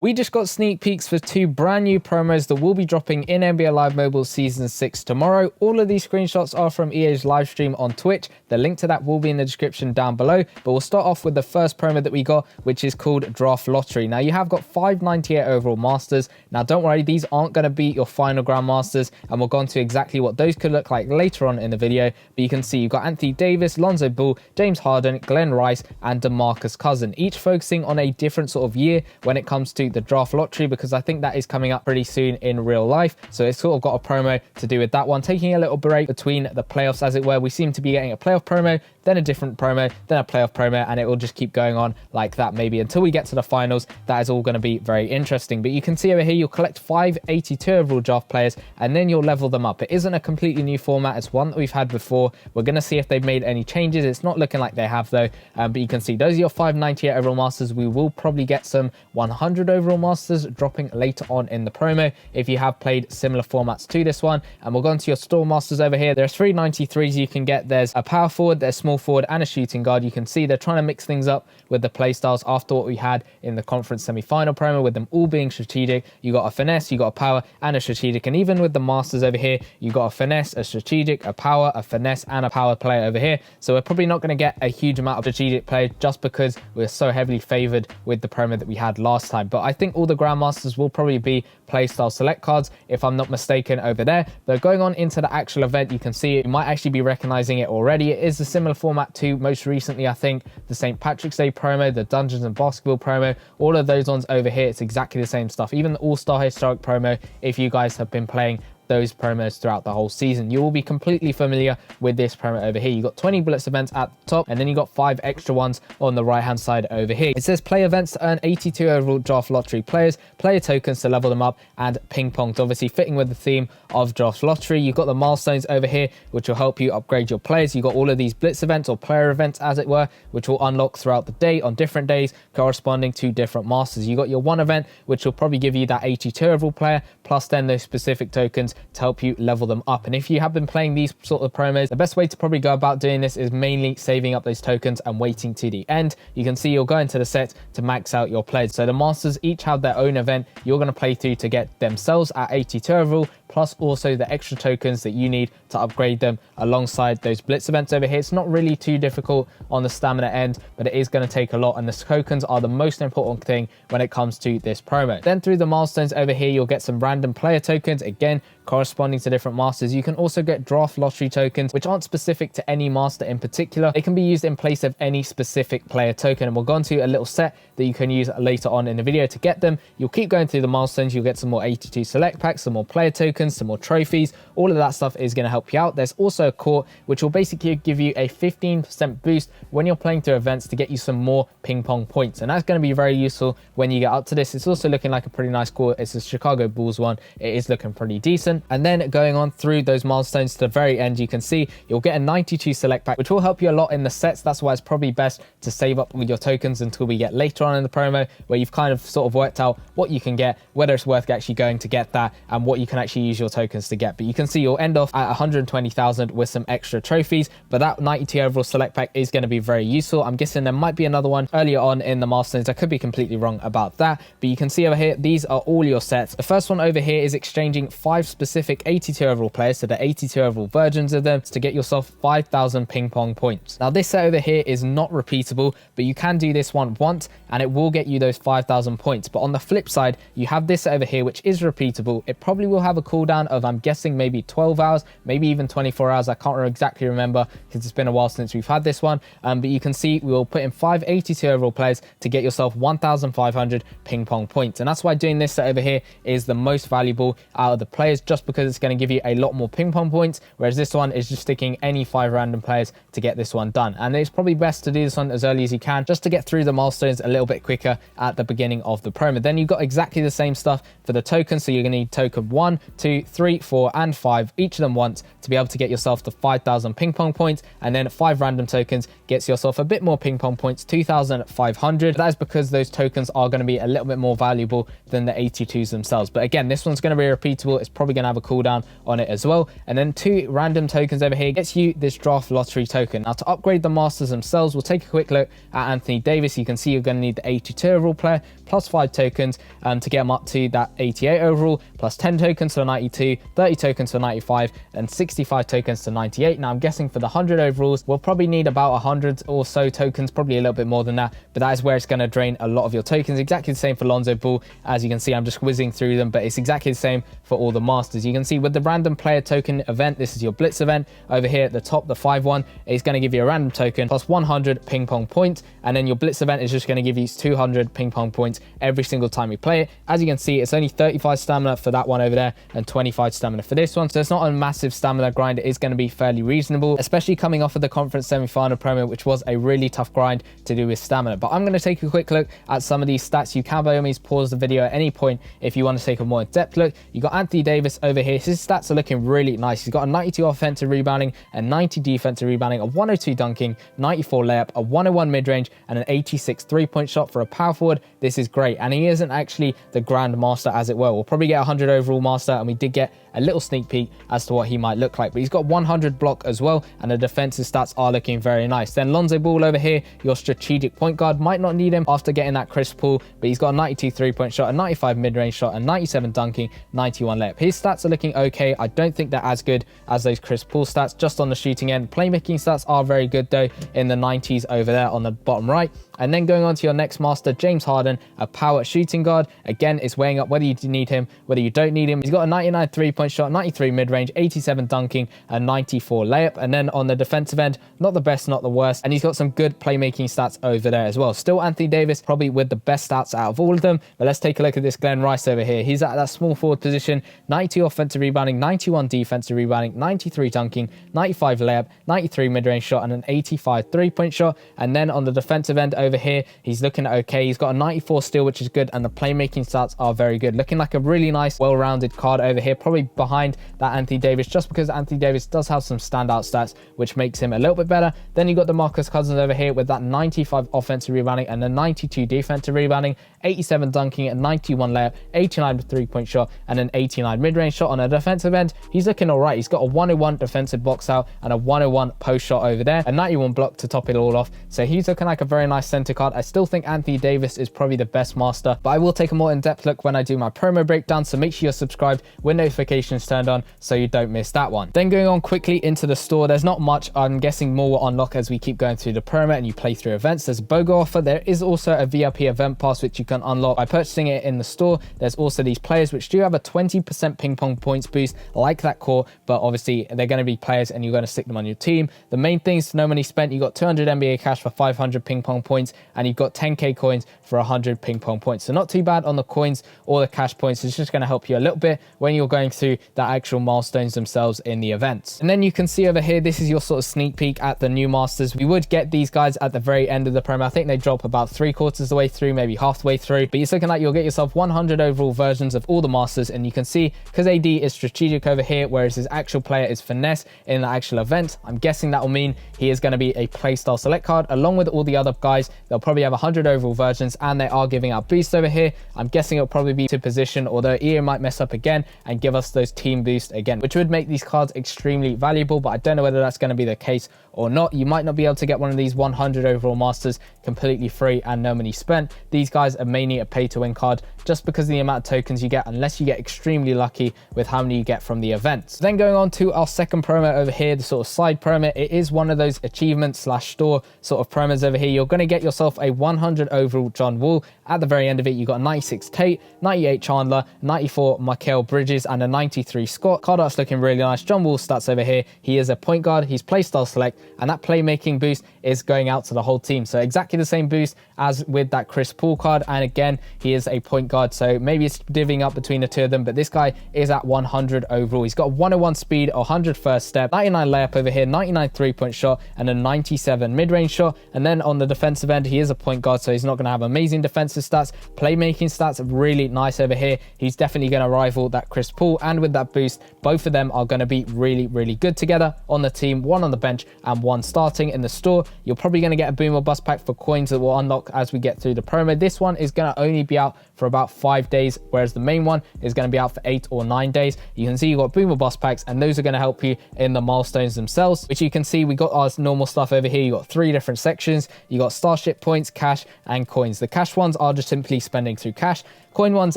We just got sneak peeks for 2 brand new promos that will be dropping in NBA Live Mobile Season 6 tomorrow. All of these screenshots are from EA's live stream on Twitch. The link to that will be in the description down below. But we'll start off with the first promo that we got, which is called Draft Lottery. Now, you have got 598 overall Masters. Now, don't worry, these aren't going to be your final Grandmasters, and we'll go on to exactly what those could look like later on in the video. But you can see you've got Anthony Davis, Lonzo Ball, James Harden, Glenn Rice, and DeMarcus Cousins, each focusing on a different sort of year when it comes to the draft lottery, because I think that is coming up pretty soon in real life. So it's sort of got a promo to do with that one, taking a little break between the playoffs, as it were. We seem to be getting a playoff promo, then a different promo, then a playoff promo, and it will just keep going on like that, maybe until we get to the finals. That is all going to be very interesting. But you can see over here, you'll collect 582 overall draft players, and then you'll level them up. It isn't a completely new format. It's one that we've had before. We're going to see if they've made any changes. It's not looking like they have, though. But you can see those are your 598 overall Masters. We will probably get some 100 overall Masters dropping later on in the promo if you have played similar formats to this one. And we'll go into your store Masters over here. There's 393s you can get. There's a power forward, there's small forward, and a shooting guard. You can see they're trying to mix things up with the play styles after what we had in the conference semi-final promo, with them all being strategic. You got a finesse, you got a power, and a strategic. And even with the Masters over here, you got a finesse, a strategic, a power, a finesse, and a power player over here. So we're probably not going to get a huge amount of strategic play just because we're so heavily favored with the promo that we had last time. But I think all the Grandmasters will probably be playstyle select cards, if I'm not mistaken, over there. But going on into the actual event, you can see it. You might actually be recognizing it already. It is a similar format to most recently, I think, the St. Patrick's Day promo, the Dungeons and Basketball promo, all of those ones over here. It's exactly the same stuff. Even the All-Star Historic promo, if you guys have been playing those promos throughout the whole season, you will be completely familiar with this promo over here. You got 20 Blitz events at the top, and then you got 5 extra ones on the right hand side over here. It says play events to earn 82 overall draft lottery players, player tokens to level them up, and ping pongs, obviously fitting with the theme of draft lottery. You've got the milestones over here, which will help you upgrade your players. You got all of these Blitz events, or player events as it were, which will unlock throughout the day on different days corresponding to different masters. You got your one event, which will probably give you that 82 overall player, plus then those specific tokens to help you level them up. And if you have been playing these sort of promos, the best way to probably go about doing this is mainly saving up those tokens and waiting to the end. You can see you'll go into the set to max out your players. So the masters each have their own event you're going to play through to get themselves at 82 overall, plus also the extra tokens that you need to upgrade them alongside those Blitz events over here. It's not really too difficult on the stamina end, but it is going to take a lot, and the tokens are the most important thing when it comes to this promo. Then through the milestones over here, you'll get some random player tokens, again corresponding to different masters. You can also get draft lottery tokens, which aren't specific to any master in particular. They can be used in place of any specific player token, and we'll go into a little set that you can use later on in the video to get them. You'll keep going through the milestones. You'll get some more 82 select packs, some more player tokens, some more trophies. All of that stuff is going to help you out. There's also a court, which will basically give you a 15% boost when you're playing through events to get you some more ping pong points, and that's going to be very useful when you get up to this. It's also looking like a pretty nice court. It's a Chicago Bulls one. It is looking pretty decent. And then going on through those milestones to the very end, you can see you'll get a 92 select pack, which will help you a lot in the sets. That's why it's probably best to save up with your tokens until we get later on in the promo, where you've kind of sort of worked out what you can get, whether it's worth actually going to get that, and what you can actually use your tokens to get. But you can see you'll end off at 120,000 with some extra trophies, but that 92 overall select pack is going to be very useful. I'm guessing there might be another one earlier on in the milestones. I could be completely wrong about that, but you can see over here, these are all your sets. The first one over here is exchanging 5 specific 82 overall players, so the 82 overall versions of them, to get yourself 5,000 ping pong points. Now this set over here is not repeatable, but you can do this one once and it will get you those 5,000 points. But on the flip side, you have this over here, which is repeatable. It probably will have a cooldown of, I'm guessing, maybe 12 hours, maybe even 24 hours. I can't exactly remember because it's been a while since we've had this one. But you can see we will put in 5 82 overall players to get yourself 1,500 ping pong points. And that's why doing this set over here is the most valuable out of the players, just because it's going to give you a lot more ping pong points, whereas this one is just sticking any 5 random players to get this one done. And it's probably best to do this one as early as you can, just to get through the milestones a little bit quicker at the beginning of the promo. Then you've got exactly the same stuff for the tokens, so you're going to need token 1, 2, 3, 4, and 5, each of them once, to be able to get yourself to 5,000 ping pong points. And then 5 random tokens gets yourself a bit more ping pong points, 2,500. That is because those tokens are going to be a little bit more valuable than the 82s themselves. But again, this one's going to be repeatable. It's probably going going to have a cooldown on it as well. And then 2 random tokens over here gets you this draft lottery token. Now to upgrade the masters themselves, we'll take a quick look at Anthony Davis. You can see you're going to need the 82 overall player plus 5 tokens to get him up to that 88 overall, plus 10 tokens to 92, 30 tokens to 95, and 65 tokens to 98. Now I'm guessing for the 100 overalls, we'll probably need about 100 or so tokens, probably a little bit more than that, but that is where it's going to drain a lot of your tokens. Exactly the same for Lonzo Ball. As you can see, I'm just whizzing through them, but it's exactly the same for all the masters. You can see with the random player token event, this is your blitz event over here at the top. The 5-1 is going to give you a random token plus 100 ping pong points, and then your blitz event is just going to give you 200 ping pong points every single time you play it. As you can see, it's only 35 stamina for that one over there and 25 stamina for this one, so it's not a massive stamina grind. It is going to be fairly reasonable, especially coming off of the conference semi-final promo, which was a really tough grind to do with stamina. But I'm going to take a quick look at some of these stats. You can by all means pause the video at any point if you want to take a more in-depth look. You got Anthony Davis over here. His stats are looking really nice. He's got a 92 offensive rebounding, a 90 defensive rebounding, a 102 dunking, 94 layup, a 101 mid-range, and an 86 three-point shot for a power forward. This is great, and he isn't actually the grand master, as it were. We'll probably get 100 overall master, and we did get a little sneak peek as to what he might look like, but he's got 100 block as well, and the defensive stats are looking very nice. Then Lonzo Ball over here, your strategic point guard. Might not need him after getting that Chris Paul, but he's got a 92 three-point shot, a 95 mid-range shot, a 97 dunking, 91 layup. His stats are looking okay. I don't think they're as good as those Chris Paul stats just on the shooting end. Playmaking stats are very good though, in the 90s over there on the bottom right. And then going on to your next master, James Harden, a power shooting guard. Again, it's weighing up whether you need him, whether you don't need him. He's got a 99 three-point shot, 93 mid-range, 87 dunking, and 94 layup. And then on the defensive end, not the best, not the worst. And he's got some good playmaking stats over there as well. Still Anthony Davis, probably with the best stats out of all of them. But let's take a look at this Glenn Rice over here. He's at that small forward position, 92 offensive rebounding, 91 defensive rebounding, 93 dunking, 95 layup, 93 mid-range shot, and an 85 three-point shot. And then on the defensive end over here, he's looking okay. He's got a 94 steal, which is good, and the playmaking stats are very good. Looking like a really nice, well-rounded card over here, probably behind that Anthony Davis, just because Anthony Davis does have some standout stats, which makes him a little bit better. Then you got DeMarcus Cousins over here with that 95 offensive rebounding and a 92 defensive rebounding, 87 dunking, and 91 layup, 89 three-point shot, and an 89 mid-range shot. On a defensive end, he's looking all right. He's got a 101 defensive box out and a 101 post shot over there, a 91 block to top it all off. So he's looking like a very nice center card. I still think Anthony Davis is probably the best master, but I will take a more in-depth look when I do my promo breakdown, so make sure you're subscribed with notifications turned on so you don't miss that one. Then going on quickly into the store, there's not much. I'm guessing more will unlock as we keep going through the promo and you play through events. There's a BOGO offer. There is also a VIP event pass which you can unlock by purchasing it in the store. There's also these players which do have a 20% ping pong points boost like that core, but obviously they're going to be players and you're going to stick them on your team. The main things, no money spent. You got 200 NBA cash for 500 ping pong points, and you've got 10k coins for 100 ping pong points. So not too bad on the coins or the cash points. It's just going to help you a little bit when you're going through the actual milestones themselves in the events. And then you can see over here, this is your sort of sneak peek at the new masters. We would get these guys at the very end of the promo. I think they drop about 3/4 of the way through, maybe half the way through, but it's looking like you'll get yourself 100 overall versions of all the masters. And you can see, because AD is strategic over here, whereas his actual player is finesse in the actual event, I'm guessing that will mean he is going to be a playstyle select card along with all the other guys. They'll probably have 100 overall versions, and they are giving out boosts over here. I'm guessing it'll probably be to position, although EA might mess up again and give us those team boosts again, which would make these cards extremely valuable, but I don't know whether that's going to be the case or not. You might not be able to get one of these 100 overall masters completely free and no money spent. These guys are mainly a pay to win card just because of the amount of tokens you get, unless you get extremely lucky with how many you get from the events. Then going on to our second promo over here, the sort of side promo. It is one of those achievement slash store sort of promos over here. You're going to get yourself a 100 overall John Wall. At the very end of it, you got 96 Tate, 98 Chandler, 94 Mikal Bridges, and a 93 Scott. Card art's looking really nice. John Wall stats over here. He is a point guard. He's playstyle select, and that playmaking boost is going out to the whole team. So exactly the same boost as with that Chris Paul card. And again, he is a point guard, so maybe it's divvying up between the two of them, but this guy is at 100 overall. He's got 101 speed, 100 first step, 99 layup over here, 99 three-point shot, and a 97 mid-range shot. And then on the defensive defensive end. He is a point guard, so he's not going to have amazing defensive stats. Playmaking stats are really nice over here. He's definitely going to rival that Chris Paul, and with that boost, both of them are going to be really, really good together on the team, one on the bench and one starting in the store. You're probably going to get a boom or bust pack for coins that will unlock as we get through the promo. This one is going to only be out for about 5 days, whereas the main one is going to be out for 8 or 9 days. You can see you got boom or bust packs, and those are going to help you in the milestones themselves, which you can see we got our normal stuff over here. You got 3 different sections. You got starship points, cash, and coins. The cash ones are just simply spending through cash. Coin ones,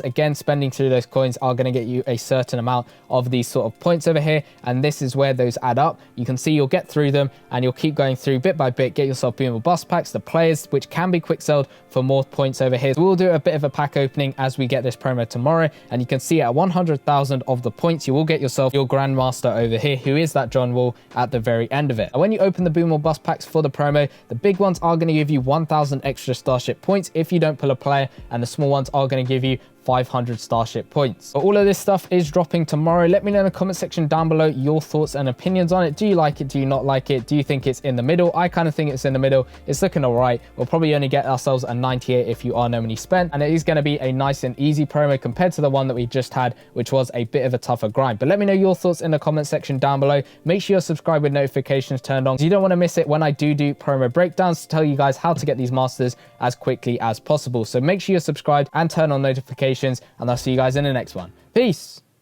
again, spending through those coins are going to get you a certain amount of these sort of points over here, and this is where those add up. You can see you'll get through them and you'll keep going through bit by bit, get yourself boom or bust packs, the players, which can be quick sold for more points over here. So we'll do a bit of a pack opening as we get this promo tomorrow, and you can see at 100,000 of the points, you will get yourself your Grandmaster over here, who is that John Wall at the very end of it. And when you open the boom or bust packs for the promo, the big ones are going to give you 1,000 extra starship points if you don't pull a player, and the small ones are going to give you 500 starship points. But all of this stuff is dropping tomorrow. Let me know in the comment section down below your thoughts and opinions on it. Do you like it? Do you not like it? Do you think it's in the middle? I kind of think it's in the middle. It's looking all right. We'll probably only get ourselves a 98 if you are no money spent, and it is going to be a nice and easy promo compared to the one that we just had, which was a bit of a tougher grind. But let me know your thoughts in the comment section down below. Make sure you're subscribed with notifications turned on, so you don't want to miss it when I do promo breakdowns to tell you guys how to get these masters as quickly as possible. So make sure you're subscribed and turn on notifications, and I'll see you guys in the next one. Peace.